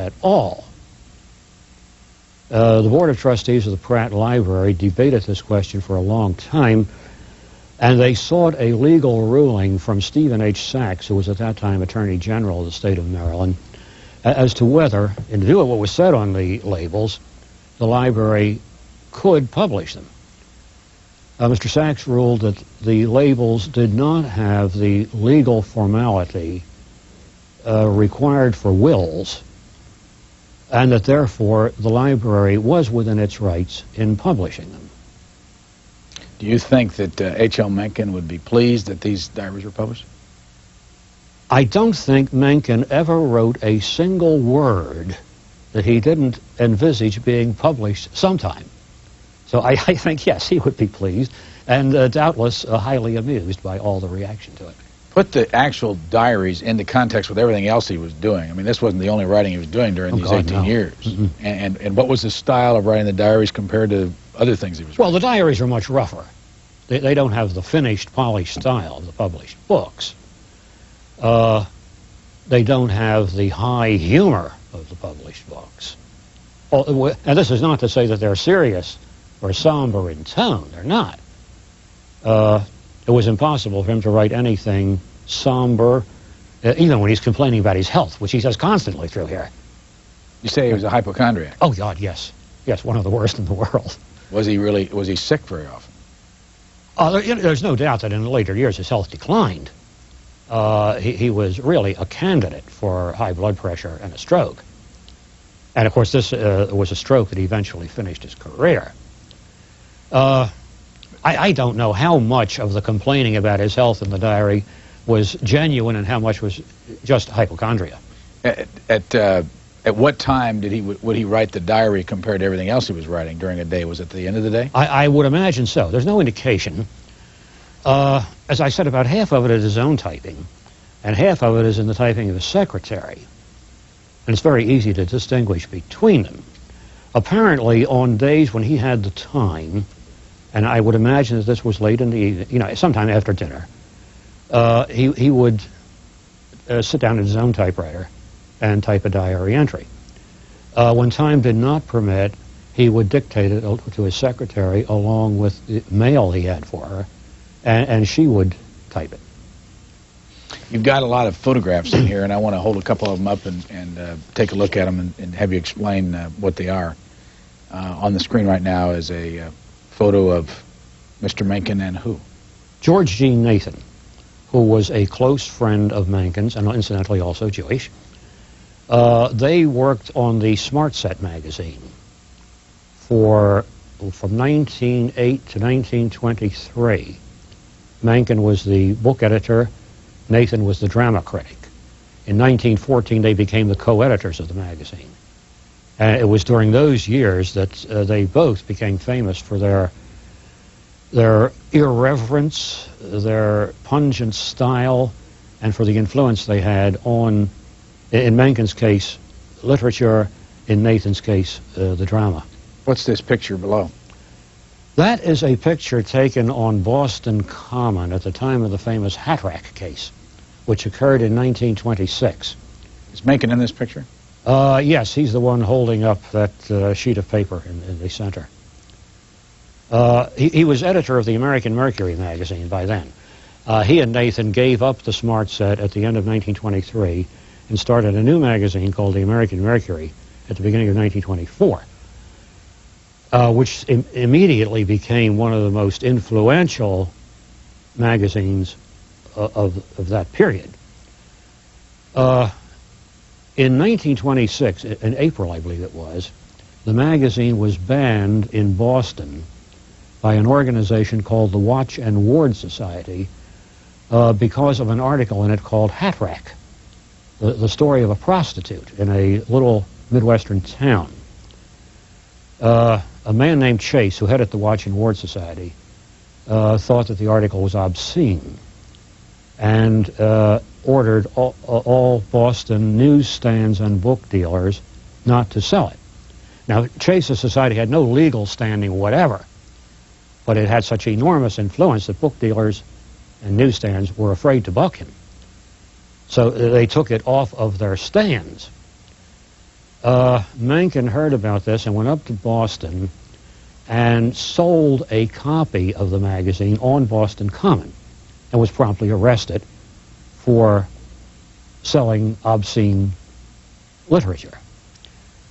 at all. The Board of Trustees of the Pratt Library debated this question for a long time, and they sought a legal ruling from Stephen H. Sachs, who was at that time Attorney General of the state of Maryland, as to whether, in view of what was said on the labels, the library could publish them. Mr. Sachs ruled that the labels did not have the legal formality required for wills, and that therefore the library was within its rights in publishing them. Do you think that H.L. Mencken would be pleased that these diaries were published? I don't think Mencken ever wrote a single word that he didn't envisage being published sometime. So I think, yes, he would be pleased, and doubtless highly amused by all the reaction to it. Put the actual diaries into context with everything else he was doing. I mean, this wasn't the only writing he was doing during these 18 years. Mm-hmm. And what was the style of writing the diaries compared to other things he was writing? Well, the diaries are much rougher. They don't have the finished, polished style of the published books. They don't have the high humor of the published books. And this is not to say that they're serious or somber in tone. They're not. It was impossible for him to write anything somber, even when he's complaining about his health, which he says constantly through here. You say he was a hypochondriac? Oh, God, yes. Yes, one of the worst in the world. Was he sick very often? There's no doubt that in the later years his health declined. He was really a candidate for high blood pressure and a stroke. And, of course, this was a stroke that eventually finished his career. I don't know how much of the complaining about his health in the diary was genuine and how much was just hypochondria. At what time would he write the diary compared to everything else he was writing during a day? Was it the end of the day? I would imagine so. There's no indication. As I said, about half of it is his own typing, and half of it is in the typing of his secretary. And it's very easy to distinguish between them. Apparently, on days when he had the time, and I would imagine that this was late in the evening, sometime after dinner, he would sit down at his own typewriter and type a diary entry. When time did not permit, he would dictate it to his secretary along with the mail he had for her, and she would type it. You've got a lot of photographs in here, and I want to hold a couple of them up and take a look at them and have you explain what they are. On the screen right now is a photo of Mr. Mencken and who? George G. Nathan, who was a close friend of Mencken's, and incidentally also Jewish. They worked on the Smart Set magazine from 1908 to 1923. Mencken was the book editor, Nathan was the drama critic. In 1914, they became the co-editors of the magazine. And it was during those years that they both became famous for their irreverence, their pungent style, and for the influence they had on, in Mencken's case, literature, in Nathan's case, the drama. What's this picture below? That is a picture taken on Boston Common at the time of the famous hat rack case, which occurred in 1926. Is Mencken in this picture? Yes, he's the one holding up that sheet of paper in the center. He was editor of the American Mercury magazine by then. He and Nathan gave up the Smart Set at the end of 1923 and started a new magazine called the American Mercury at the beginning of 1924, which immediately became one of the most influential magazines of that period. In 1926, in April I believe it was, the magazine was banned in Boston by an organization called the Watch and Ward Society because of an article in it called Hat Rack, the story of a prostitute in a little Midwestern town. A man named Chase, who headed the Watch and Ward Society, thought that the article was obscene and ordered all Boston newsstands and book dealers not to sell it. Now, Chase's society had no legal standing whatever, but it had such enormous influence that book dealers and newsstands were afraid to buck him. So they took it off of their stands. Mencken heard about this and went up to Boston and sold a copy of the magazine on Boston Common and was promptly arrested for selling obscene literature.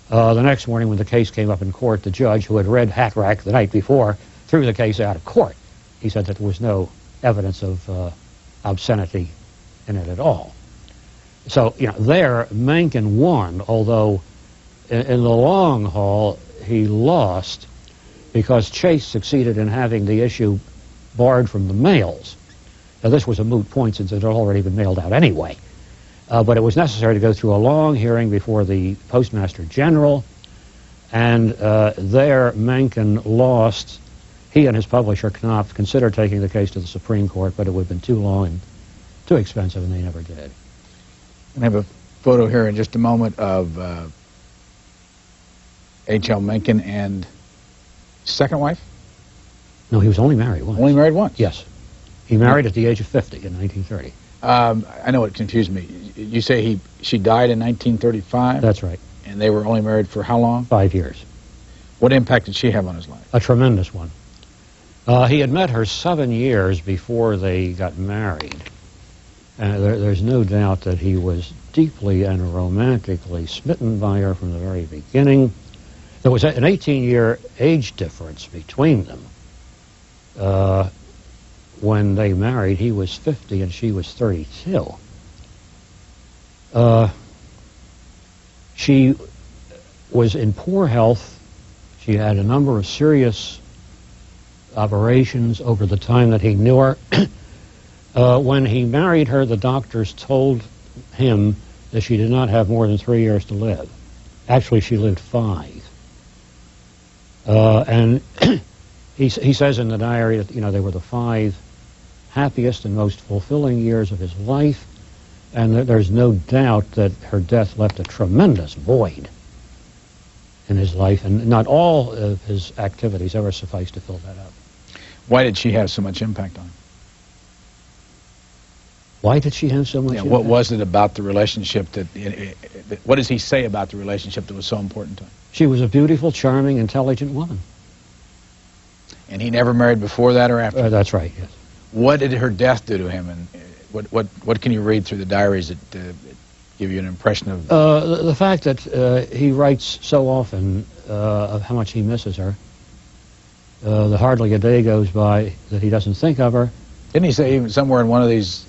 The next morning when the case came up in court, the judge, who had read Hat Rack the night before, threw the case out of court. He said that there was no evidence of obscenity in it at all. So, there Mencken won, although in the long haul he lost, because Chase succeeded in having the issue barred from the mails. Now, this was a moot point since it had already been mailed out anyway. But it was necessary to go through a long hearing before the Postmaster General, and there Mencken lost. He and his publisher, Knopf, considered taking the case to the Supreme Court, but it would have been too long and too expensive, and they never did. I have a photo here in just a moment of H.L. Mencken and second wife? No, he was only married once. Only married once? Yes. He married at the age of 50 in 1930. I know it confused me. You say she died in 1935? That's right. And they were only married for how long? 5 years. What impact did she have on his life? A tremendous one. He had met her 7 years before they got married. There's no doubt that he was deeply and romantically smitten by her from the very beginning. There was an 18-year age difference between them. When they married, he was 50 and she was 32. She was in poor health. She had a number of serious operations over the time that he knew her. When he married her, the doctors told him that she did not have more than 3 years to live. Actually, she lived 5. And he says in the diary that, they were the 5 happiest and most fulfilling years of his life, and there's no doubt that her death left a tremendous void in his life, and not all of his activities ever sufficed to fill that up. Why did she have so much impact on him? Why did she have so much impact? What was it about the relationship what does he say about the relationship that was so important to him? She was a beautiful, charming, intelligent woman. And he never married before that or after? That's right, yes. What did her death do to him, and what can you read through the diaries that give you an impression of... The fact that he writes so often of how much he misses her. Hardly a day goes by that he doesn't think of her. Didn't he say even somewhere in one of these,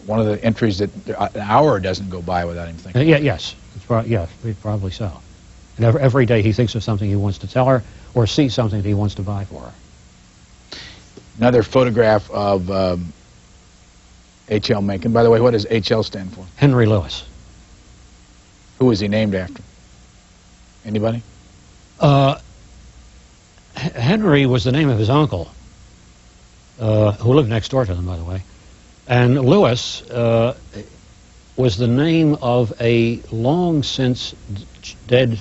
one of the entries that an hour doesn't go by without him thinking? Yes, probably so. And every day he thinks of something he wants to tell her or sees something that he wants to buy for her. Another photograph of H.L. Mencken. By the way, what does H.L. stand for? Henry Lewis. Who was he named after? Anybody? Henry was the name of his uncle, who lived next door to them, by the way. And Lewis was the name of a long since dead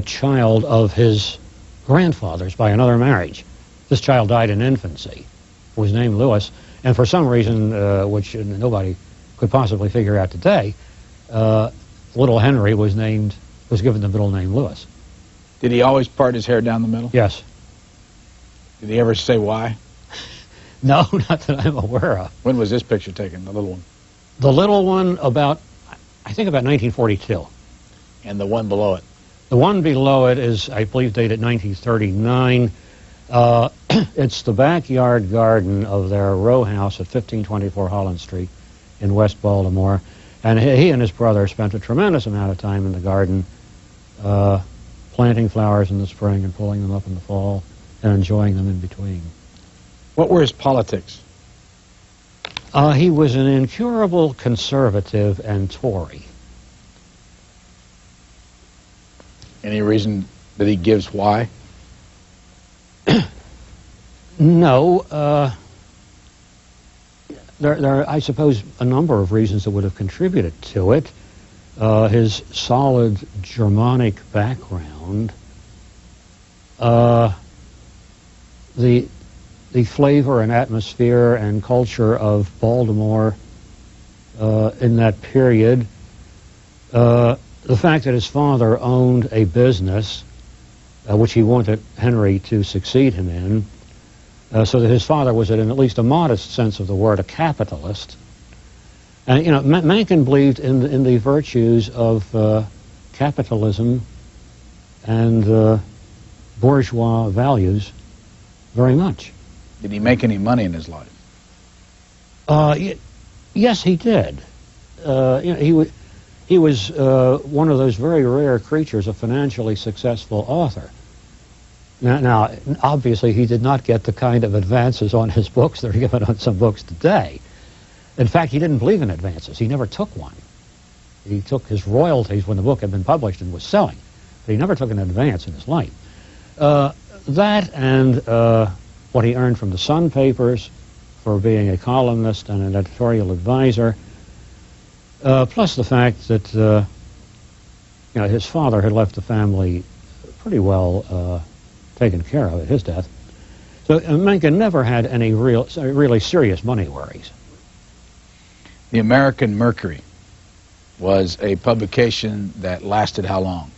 child of his grandfather's by another marriage. This child died in infancy, was named Lewis, and for some reason, which nobody could possibly figure out today, little Henry was given the middle name Lewis. Did he always part his hair down the middle? Yes. Did he ever say why? No, not that I'm aware of. When was this picture taken, the little one? The little one I think about 1942. And the one below it? The one below it is, I believe, dated 1939. It's the backyard garden of their row house at 1524 Holland Street in West Baltimore. And he and his brother spent a tremendous amount of time in the garden, planting flowers in the spring and pulling them up in the fall and enjoying them in between. What were his politics? He was an incurable conservative and Tory. Any reason that he gives why? No. There are, I suppose, a number of reasons that would have contributed to it. His solid Germanic background, the flavor and atmosphere and culture of Baltimore in that period, The fact that his father owned a business, which he wanted Henry to succeed him in, so that his father was, in at least a modest sense of the word, a capitalist. And, you know, Mencken believed in the virtues of capitalism and bourgeois values very much. Did he make any money in his life? Yes, he did. You know, he was one of those very rare creatures, a financially successful author. Now, obviously, he did not get the kind of advances on his books that are given on some books today. In fact, he didn't believe in advances. He never took one. He took his royalties when the book had been published and was selling, but he never took an advance in his life. That and what he earned from the Sun papers for being a columnist and an editorial advisor, plus the fact that you know, his father had left the family pretty well taken care of at his death. So Mencken never had any really serious money worries. The American Mercury was a publication that lasted how long?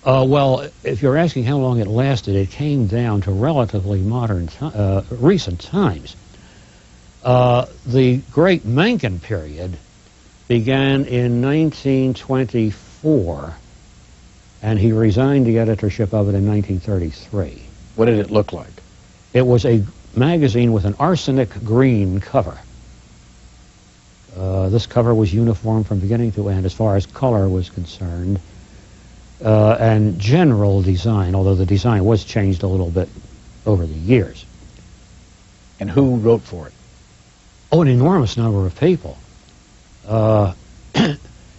Well, if you're asking how long it lasted, it came down to relatively recent times. The Great Mencken period began in 1924, and he resigned the editorship of it in 1933. What did it look like? It was a magazine with an arsenic green cover. This cover was uniform from beginning to end as far as color was concerned, and general design, although the design was changed a little bit over the years. And who wrote for it? Oh, an enormous number of people.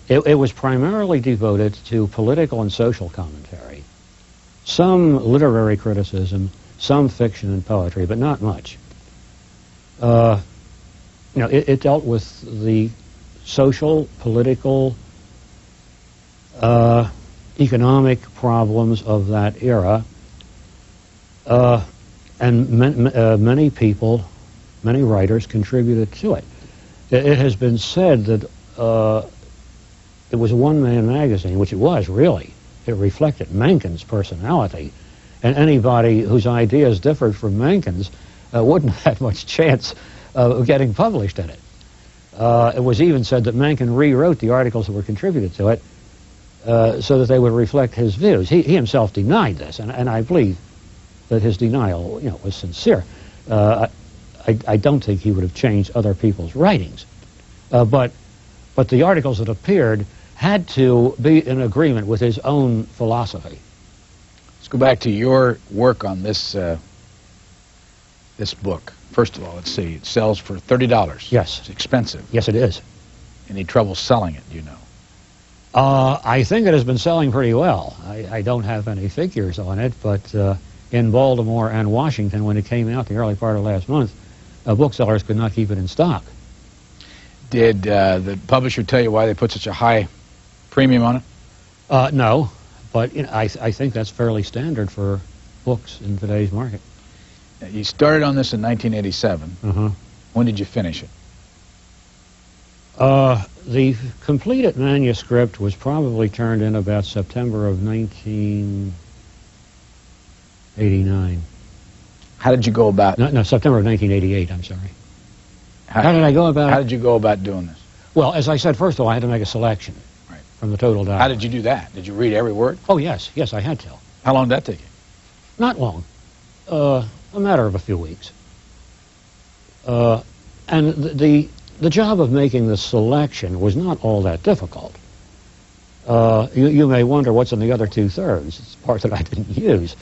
It was primarily devoted to political and social commentary, some literary criticism, some fiction and poetry, but not much. You know, it dealt with the social, political, economic problems of that era, and many people, many writers contributed to it. It has been said that it was a one-man magazine, which it was, really. It reflected Mencken's personality, and anybody whose ideas differed from Mencken's wouldn't have much chance of getting published in it. It was even said that Mencken rewrote the articles that were contributed to it so that they would reflect his views. He himself denied this, and I believe that his denial, you know, was sincere. I don't think he would have changed other people's writings, but the articles that appeared had to be in agreement with his own philosophy. Let's go back to your work on this this book. First of all, let's see. It sells for $30. Yes. It's expensive. Yes, it is. Any trouble selling it, do you know? I think it has been selling pretty well. I don't have any figures on it, but in Baltimore and Washington, when it came out the early part of last month, booksellers could not keep it in stock. Did the publisher tell you why they put such a high premium on it? No, but you know, I think that's fairly standard for books in today's market. You started on this in 1987. Uh-huh. When did you finish it? The completed manuscript was probably turned in about September of 1989. How did you go about... No, September of 1988, I'm sorry. How did I go about it? How did you go about doing this? Well, as I said, first of all, I had to make a selection from the total document. How did you do that? Did you read every word? Oh, yes. Yes, I had to. How long did that take you? Not long. A matter of a few weeks. And the job of making the selection was not all that difficult. You may wonder what's in the other two-thirds. It's the part that I didn't use.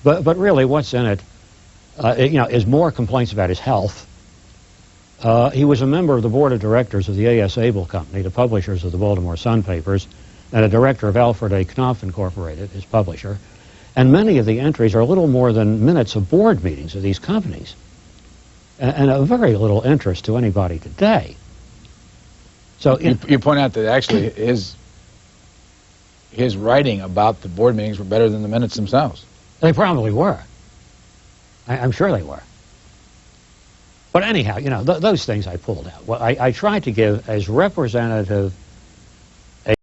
But really, what's in it, you know, is more complaints about his health. He was a member of the board of directors of the A.S. Abel Company, the publishers of the Baltimore Sun papers, and a director of Alfred A. Knopf Incorporated, his publisher. And many of the entries are little more than minutes of board meetings of these companies, and of very little interest to anybody today. So you point out that actually his writing about the board meetings were better than the minutes themselves. They probably were. I'm sure they were. But anyhow, you know, those things I pulled out. Well, I tried to give as representative